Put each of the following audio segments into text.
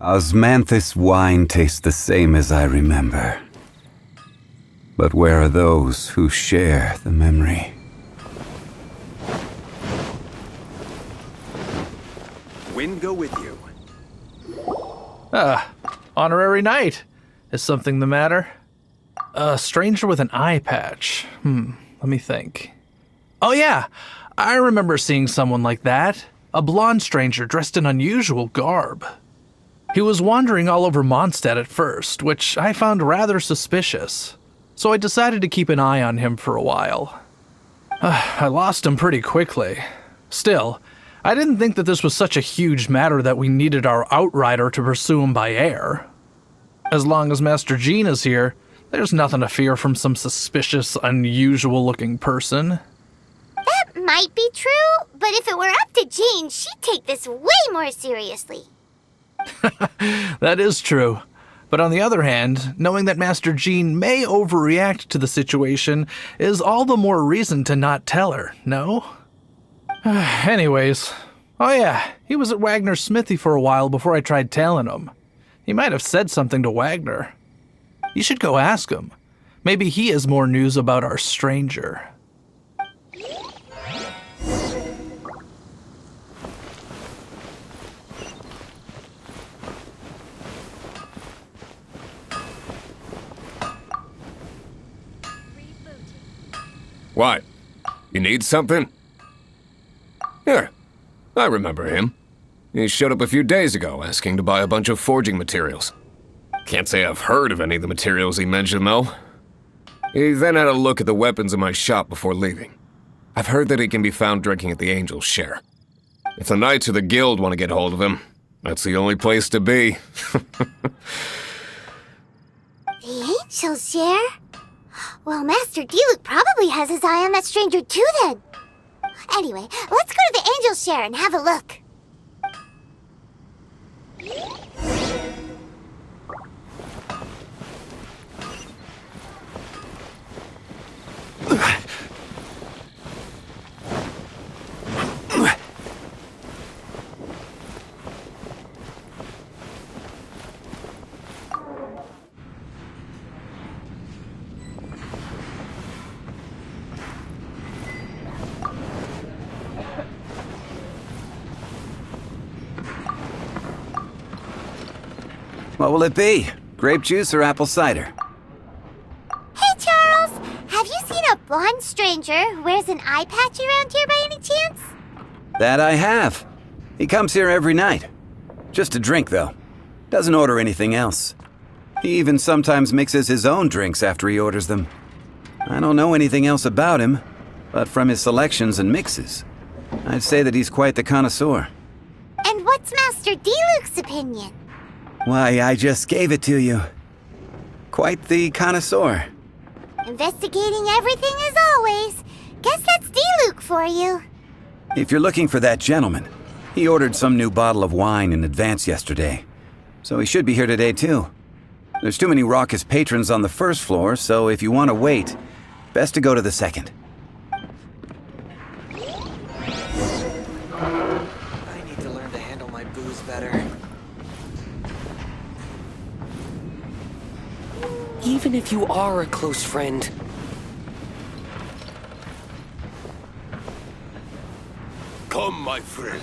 Osmanthus wine tastes the same as I remember. But where are those who share the memory? Wind go with you. Honorary knight. Is something the matter? A stranger with an eye patch. Let me think. Oh yeah, I remember seeing someone like that. A blonde stranger dressed in unusual garb. He was wandering all over Mondstadt at first, which I found rather suspicious. So I decided to keep an eye on him for a while. I lost him pretty quickly. Still, I didn't think that this was such a huge matter that we needed our outrider to pursue him by air. As long as Master Jean is here, there's nothing to fear from some suspicious, unusual-looking person. That might be true, but if it were up to Jean, she'd take this way more seriously. That is true. But on the other hand, knowing that Master Jean may overreact to the situation is all the more reason to not tell her, no? Anyways, oh yeah, he was at Wagner's smithy for a while before I tried tailing him. He might have said something to Wagner. You should go ask him. Maybe he has more news about our stranger. What? You need something? Here, I remember him. He showed up a few days ago asking to buy a bunch of forging materials. Can't say I've heard of any of the materials he mentioned, though. He then had a look at the weapons in my shop before leaving. I've heard that he can be found drinking at the Angel's Share. If the Knights of the Guild want to get hold of him, that's the only place to be. The Angel's Share? Well, Master Diluc probably has his eye on that stranger too, then. Anyway, let's go to the Angel's Share and have a look. What will it be? Grape juice or apple cider? Hey, Charles! Have you seen a blonde stranger who wears an eye patch around here by any chance? That I have. He comes here every night. Just to drink, though. Doesn't order anything else. He even sometimes mixes his own drinks after he orders them. I don't know anything else about him, but from his selections and mixes, I'd say that he's quite the connoisseur. And what's Master Diluc's opinion? Why, I just gave it to you. Quite the connoisseur. Investigating everything as always. Guess that's Diluc for you. If you're looking for that gentleman, he ordered some new bottle of wine in advance yesterday. So he should be here today too. There's too many raucous patrons on the first floor, so if you want to wait, best to go to the second. I need to learn to handle my booze better. Even if you are a close friend. Come, my friend.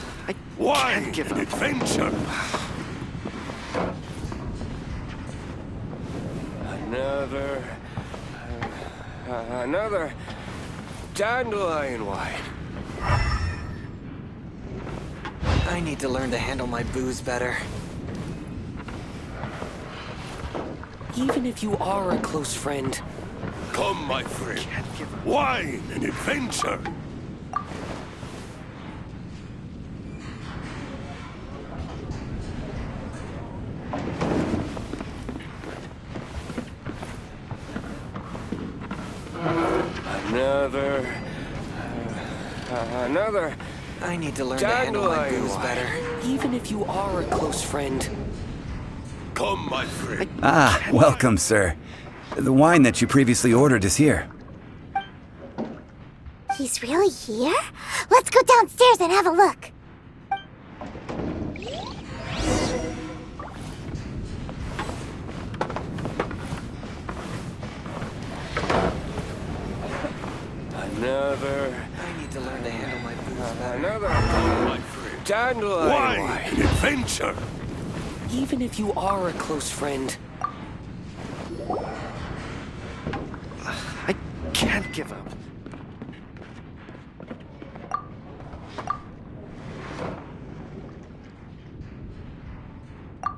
Wine and adventure. Another dandelion wine. I need to learn to handle my booze better. Even if you are a close friend. Come, my friend. Wine and adventure. Another. I need to learn to handle my booze better. Even if you are a close friend. Come, my friend. Ah, welcome, sir. The wine that you previously ordered is here. He's really here? Let's go downstairs and have a look. I need to learn to handle my booze better. My friend. Dandelion Why wine. an adventure? Even if you are a close friend, I can't give up.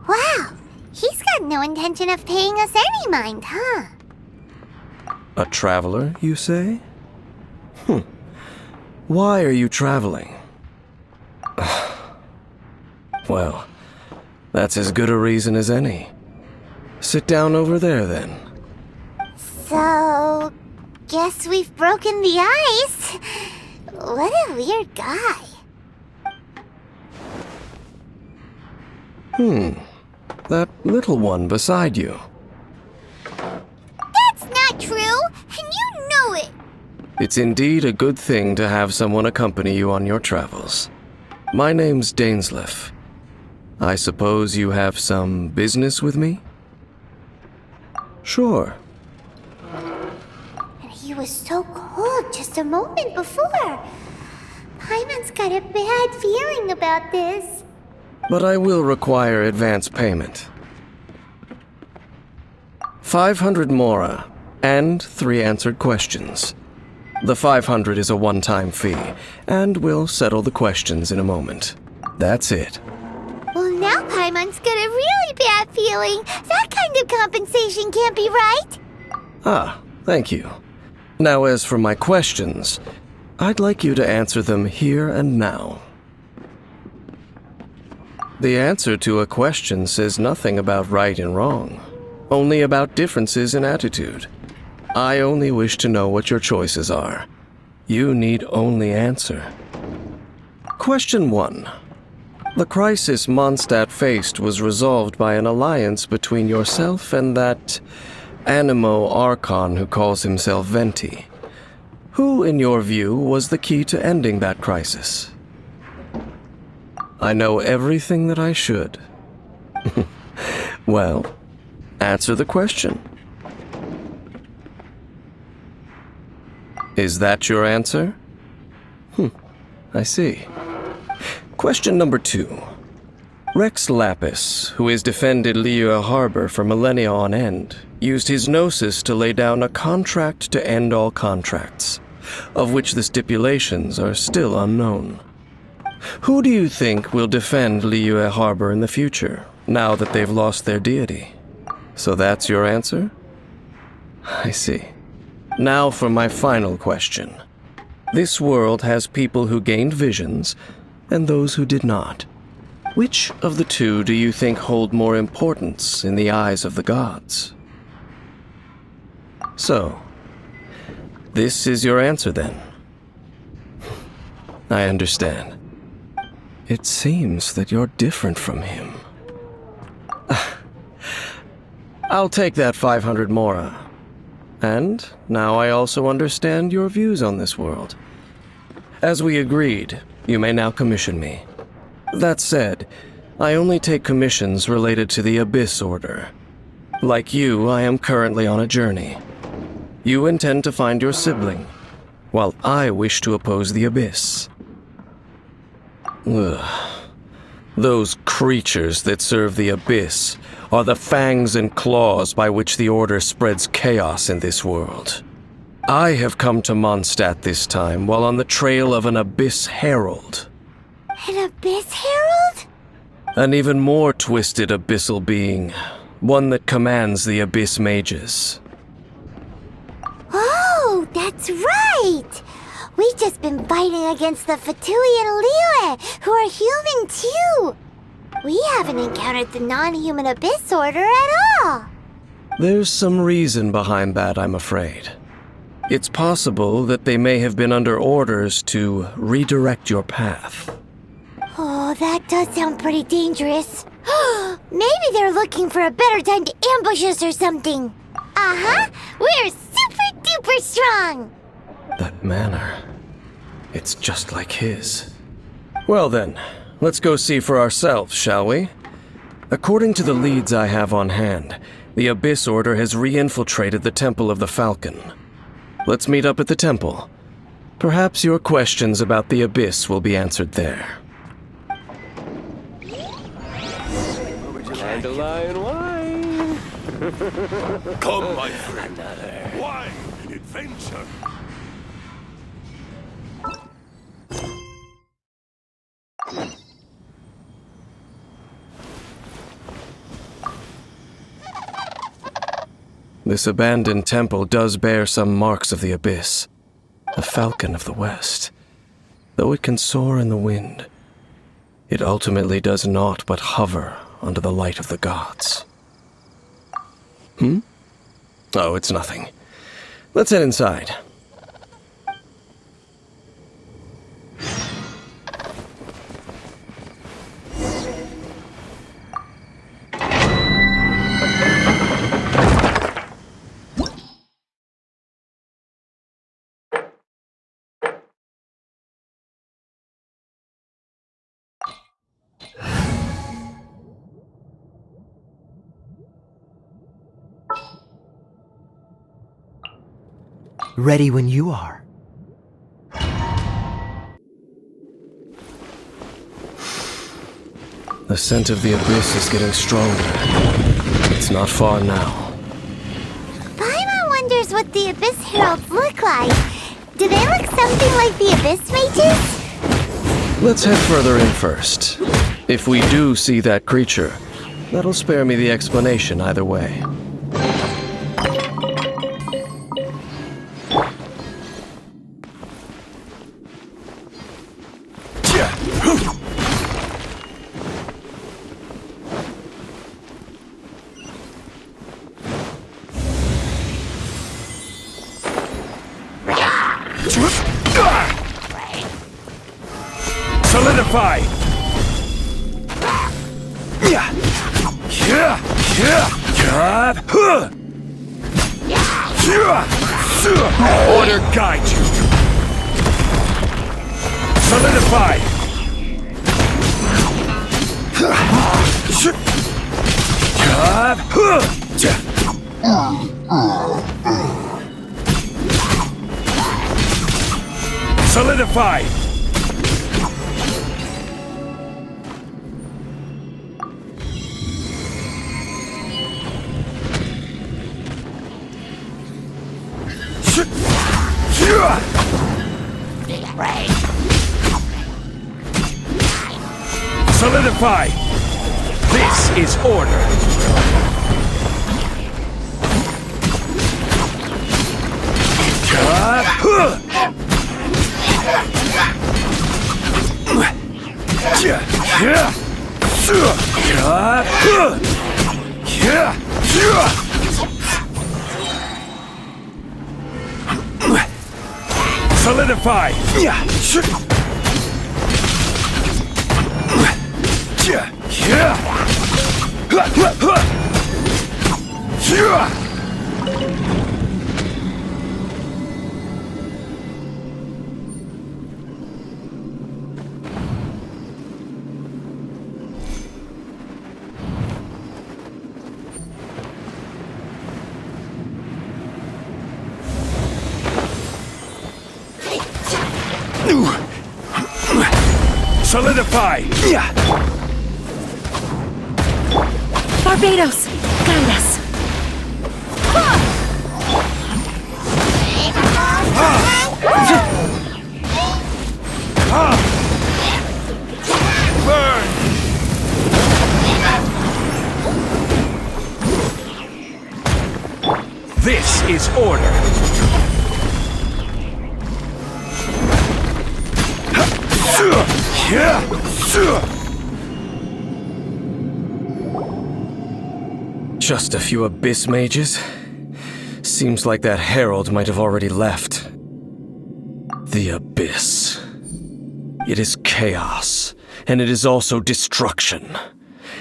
Wow, he's got no intention of paying us any mind, huh? A traveler, you say? Why are you traveling? Well, that's as good a reason as any. Sit down over there, then. So, guess we've broken the ice. What a weird guy. That little one beside you. That's not true, and you know it. It's indeed a good thing to have someone accompany you on your travels. My name's Deinsleif. I suppose you have some business with me? Sure. And he was so cold just a moment before. Paimon's got a bad feeling about this. But I will require advance payment. 500 mora, and 3 answered questions. The 500 is a one-time fee, and we'll settle the questions in a moment. That's it. Well, now Paimon's got a really bad feeling. That kind of compensation can't be right. Ah, thank you. Now as for my questions, I'd like you to answer them here and now. The answer to a question says nothing about right and wrong, only about differences in attitude. I only wish to know what your choices are. You need only answer. Question 1. The crisis Mondstadt faced was resolved by an alliance between yourself and that Animo Archon who calls himself Venti. Who, in your view, was the key to ending that crisis? I know everything that I should. Well, answer the question. Is that your answer? I see. Question number 2. Rex Lapis, who has defended Liyue Harbor for millennia on end, used his gnosis to lay down a contract to end all contracts, of which the stipulations are still unknown. Who do you think will defend Liyue Harbor in the future, now that they've lost their deity? So that's your answer? I see. Now for my final question. This world has people who gained visions, and those who did not. Which of the two do you think hold more importance in the eyes of the gods? So, this is your answer then? I understand. It seems that you're different from him. I'll take that 500 mora. And now I also understand your views on this world. As we agreed, you may now commission me. That said, I only take commissions related to the Abyss Order. Like you, I am currently on a journey. You intend to find your sibling, while I wish to oppose the Abyss. Ugh. Those creatures that serve the Abyss are the fangs and claws by which the Order spreads chaos in this world. I have come to Mondstadt this time while on the trail of an Abyss Herald. An Abyss Herald? An even more twisted abyssal being, one that commands the Abyss Mages. Oh, that's right! We've just been fighting against the Fatui and Liyue, who are human too! We haven't encountered the non-human Abyss Order at all! There's some reason behind that, I'm afraid. It's possible that they may have been under orders to redirect your path. Oh, that does sound pretty dangerous. Maybe they're looking for a better time to ambush us or something. Uh-huh, we're super duper strong! That manner, it's just like his. Well then, let's go see for ourselves, shall we? According to the leads I have on hand, the Abyss Order has re-infiltrated the Temple of the Falcon. Let's meet up at the temple. Perhaps your questions about the Abyss will be answered there. Dandelion wine. Come, my friend. Wine and adventure. This abandoned temple does bear some marks of the Abyss. A falcon of the west. Though it can soar in the wind, it ultimately does naught but hover under the light of the gods. Oh, it's nothing. Let's head inside. Ready when you are. The scent of the Abyss is getting stronger. It's not far now. Paimon wonders what the Abyss Heralds look like. Do they look something like the Abyss Mages? Let's head further in first. If we do see that creature, that'll spare me the explanation either way. Solidify! Order guide you! Solidify! Solidify! Solidify! This is order! Solidify! Solidify! Barbados, guide us. Burn! This is order! Just a few Abyss Mages? Seems like that herald might have already left. The Abyss. It is chaos, and it is also destruction.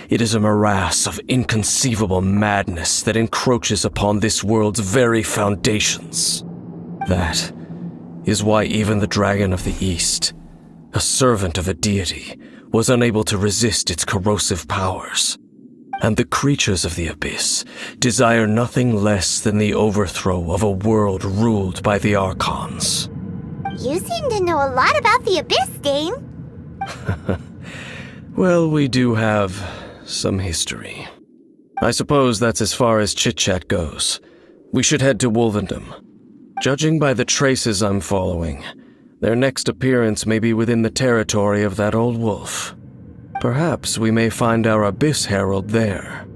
It is a morass of inconceivable madness that encroaches upon this world's very foundations. That is why even the Dragon of the East, a servant of a deity, was unable to resist its corrosive powers. And the creatures of the Abyss desire nothing less than the overthrow of a world ruled by the Archons. You seem to know a lot about the Abyss, Dane. Well, we do have some history. I suppose that's as far as chit-chat goes. We should head to Wolvendom. Judging by the traces I'm following, their next appearance may be within the territory of that old wolf. Perhaps we may find our Abyss Herald there.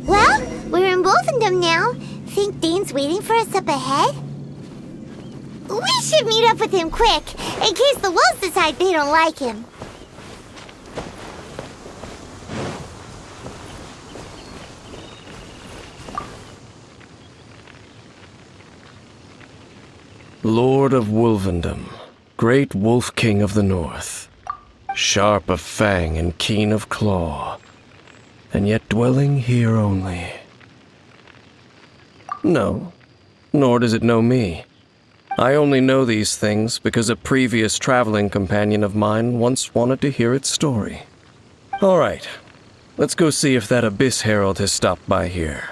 Well, we're in Wolfendom now. Think Dane's waiting for us up ahead? We should meet up with him quick, in case the wolves decide they don't like him. Lord of Wolvendom, great wolf king of the north, sharp of fang and keen of claw, and yet dwelling here only. No, nor does it know me. I only know these things because a previous traveling companion of mine once wanted to hear its story. All right, let's go see if that Abyss Herald has stopped by here.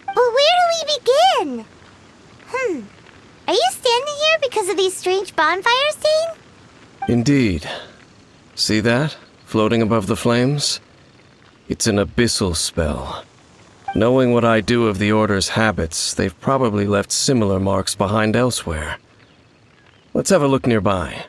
But where do we begin? Are you standing here because of these strange bonfires, Dane? Indeed. See that, floating above the flames? It's an abyssal spell. Knowing what I do of the Order's habits, they've probably left similar marks behind elsewhere. Let's have a look nearby.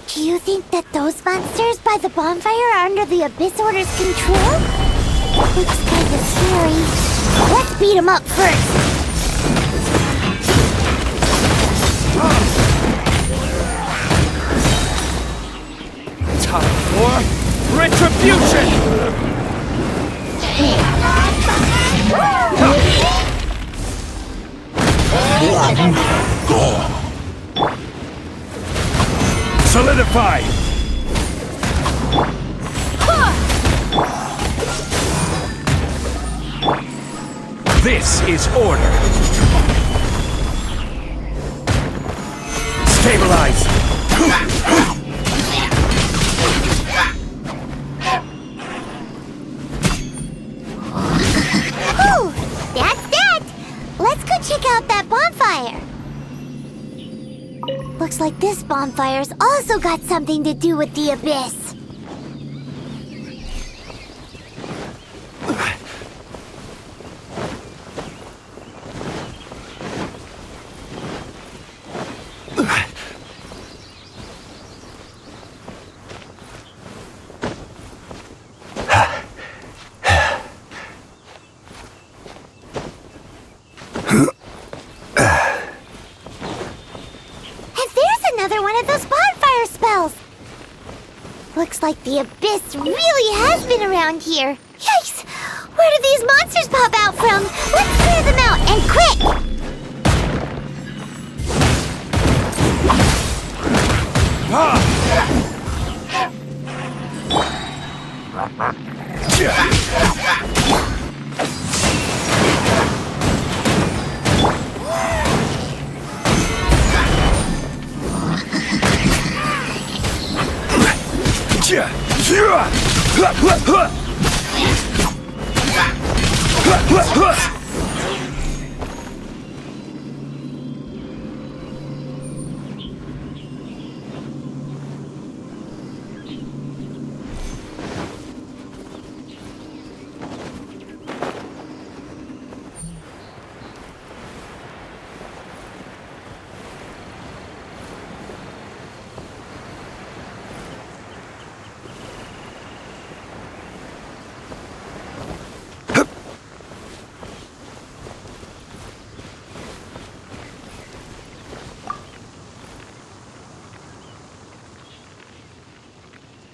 Do you think that those monsters by the bonfire are under the Abyss Order's control? Looks kinda scary. Let's beat them up first. Time for retribution! Solidify! This is order! Stabilize! Whew, that's that! Let's go check out that bonfire. Looks like this bonfire's also got something to do with the abyss. Another one of those bonfire spells! Looks like the abyss really has been around here. Yikes! Where do these monsters pop out from? Let's clear them out, and quick!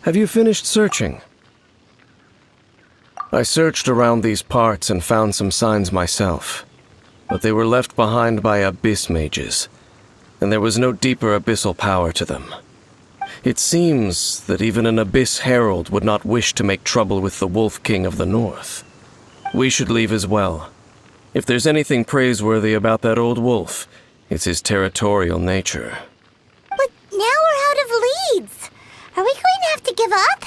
Have you finished searching? I searched around these parts and found some signs myself, but they were left behind by abyss mages, and there was no deeper abyssal power to them. It seems that even an abyss herald would not wish to make trouble with the Wolf King of the North. We should leave as well. If there's anything praiseworthy about that old wolf, it's his territorial nature. But now we're out of leads! Are we going to have to give up?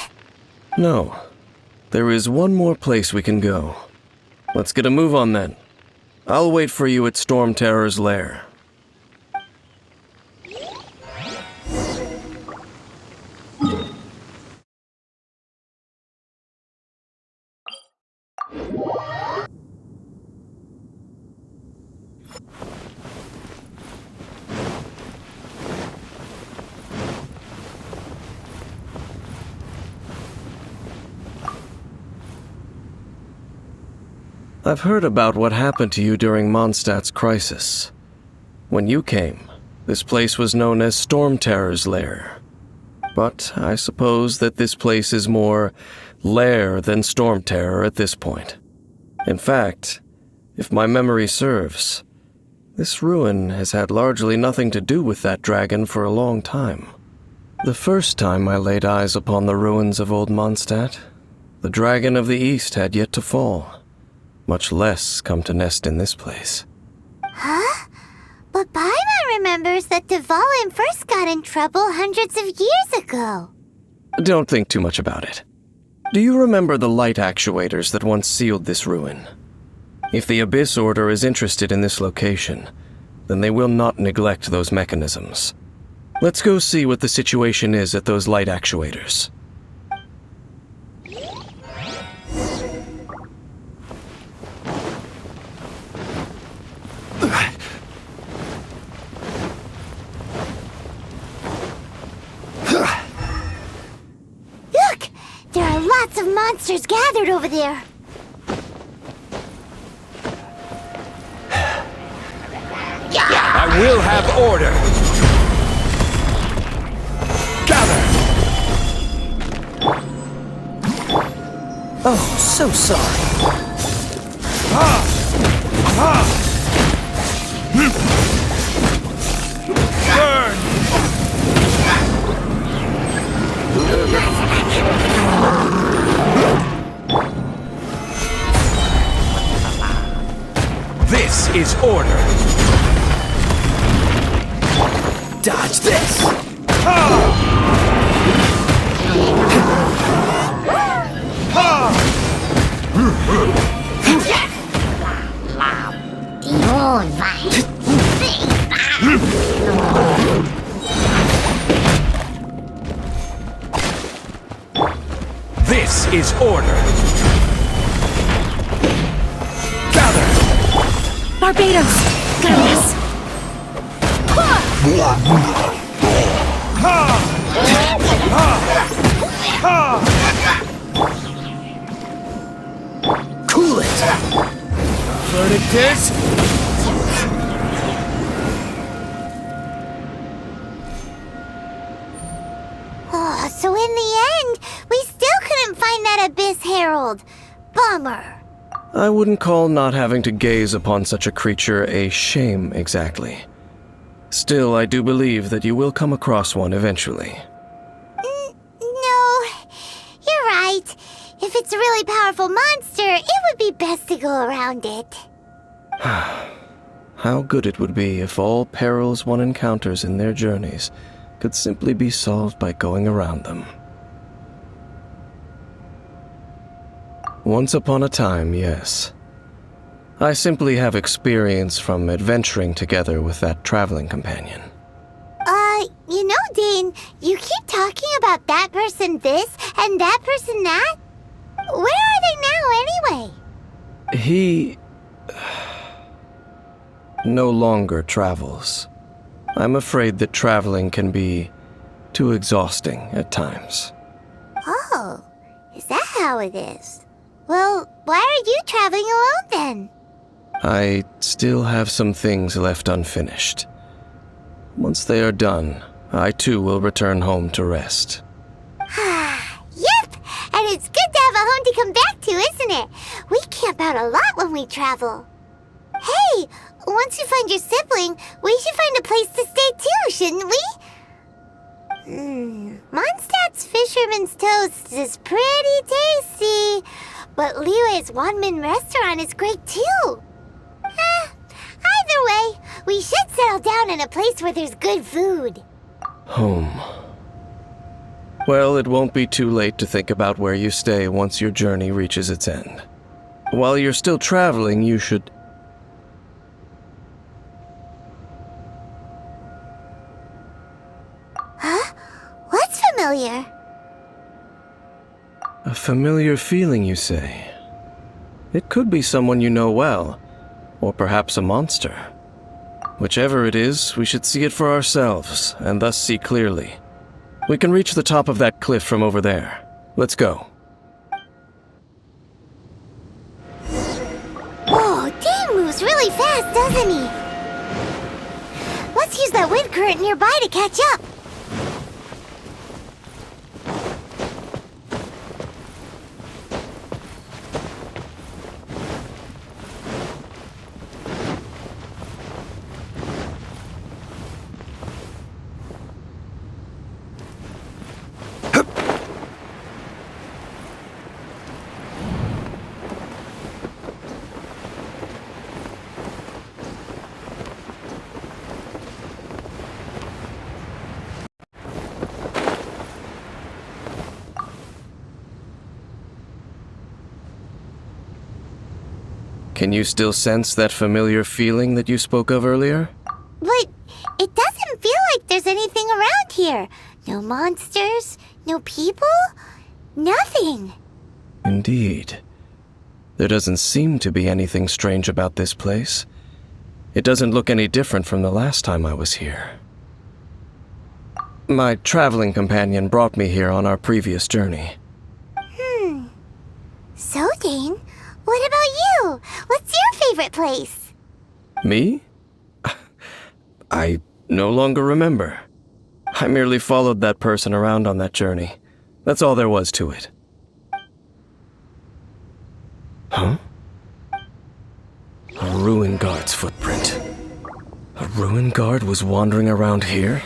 No. There is one more place we can go. Let's get a move on then. I'll wait for you at Storm Terror's lair. I've heard about what happened to you during Mondstadt's crisis. When you came, this place was known as Storm Terror's lair. But I suppose that this place is more lair than Storm Terror at this point. In fact, if my memory serves, this ruin has had largely nothing to do with that dragon for a long time. The first time I laid eyes upon the ruins of old Mondstadt, the dragon of the East had yet to fall. Much less come to nest in this place. Huh? But Paimon remembers that Dvalin first got in trouble hundreds of years ago. Don't think too much about it. Do you remember the light actuators that once sealed this ruin? If the Abyss Order is interested in this location, then they will not neglect those mechanisms. Let's go see what the situation is at those light actuators. Look! There are lots of monsters gathered over there. I will have order! Gather! Oh, so sorry. This is order. Dodge this! This is order. Gather! Barbados! Gracias! Cool it! Verdict is... Oh, so in the end, we still couldn't find that Abyss Herald. Bummer. I wouldn't call not having to gaze upon such a creature a shame exactly. Still, I do believe that you will come across one eventually. No, you're right. If it's a really powerful monster, it would be best to go around it. How good it would be if all perils one encounters in their journeys could simply be solved by going around them. Once upon a time, yes. I simply have experience from adventuring together with that traveling companion. You know, Dane, you keep talking about that person this and that person that. Where are they now, anyway? He... no longer travels. I'm afraid that traveling can be too exhausting at times. Oh, is that how it is? Well, why are you traveling alone then? I still have some things left unfinished. Once they are done, I too will return home to rest. Yep, and it's good to have a home to come back to, isn't it? We camp out a lot when we travel. Hey, once you find your sibling, we should find a place to stay too, shouldn't we? Mondstadt's Fisherman's Toast is pretty tasty, but Liyue's Wanmin restaurant is great too. Either way, we should settle down in a place where there's good food. Home. Well, it won't be too late to think about where you stay once your journey reaches its end. While you're still traveling, you should... Huh? What's familiar? A familiar feeling, you say? It could be someone you know well, or perhaps a monster. Whichever it is, we should see it for ourselves, and thus see clearly. We can reach the top of that cliff from over there. Let's go. Whoa, Dane moves really fast, doesn't he? Let's use that wind current nearby to catch up. Can you still sense that familiar feeling that you spoke of earlier? But it doesn't feel like there's anything around here. No monsters, no people, nothing. Indeed. There doesn't seem to be anything strange about this place. It doesn't look any different from the last time I was here. My traveling companion brought me here on our previous journey. So, Dane, what about you? What's your favorite place? Me? I no longer remember. I merely followed that person around on that journey. That's all there was to it. Huh? A ruin guard's footprint. A ruin guard was wandering around here?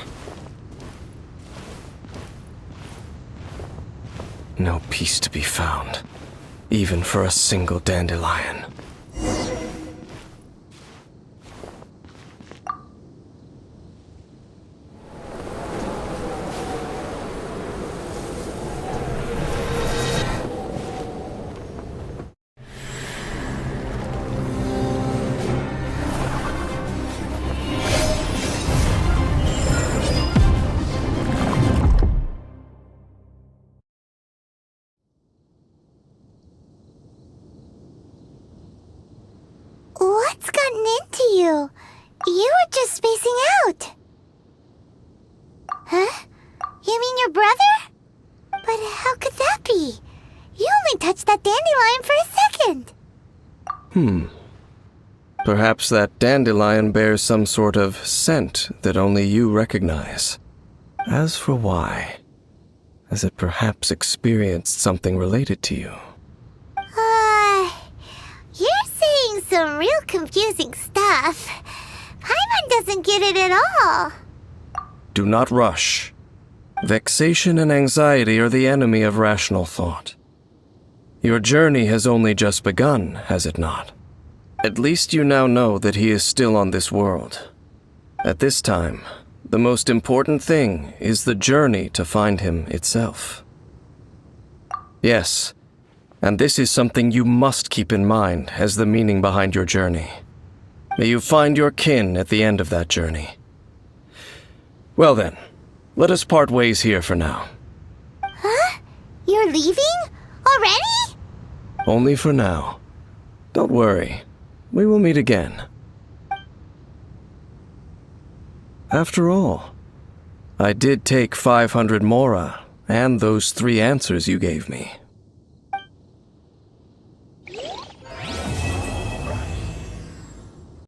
No peace to be found, even for a single dandelion. gotten into you. You were just spacing out. Huh? You mean your brother? But how could that be? You only touched that dandelion for a second. Perhaps that dandelion bears some sort of scent that only you recognize. As for why, has it perhaps experienced something related to you? You're saying some real confusing stuff. Paimon doesn't get it at all. Do not rush. Vexation and anxiety are the enemy of rational thought. Your journey has only just begun, has it not? At least you now know that he is still on this world. At this time, the most important thing is the journey to find him itself. Yes, and this is something you must keep in mind as the meaning behind your journey. May you find your kin at the end of that journey. Well then, let us part ways here for now. Huh? You're leaving? Already? Only for now. Don't worry. We will meet again. After all, I did take 500 mora and those 3 answers you gave me.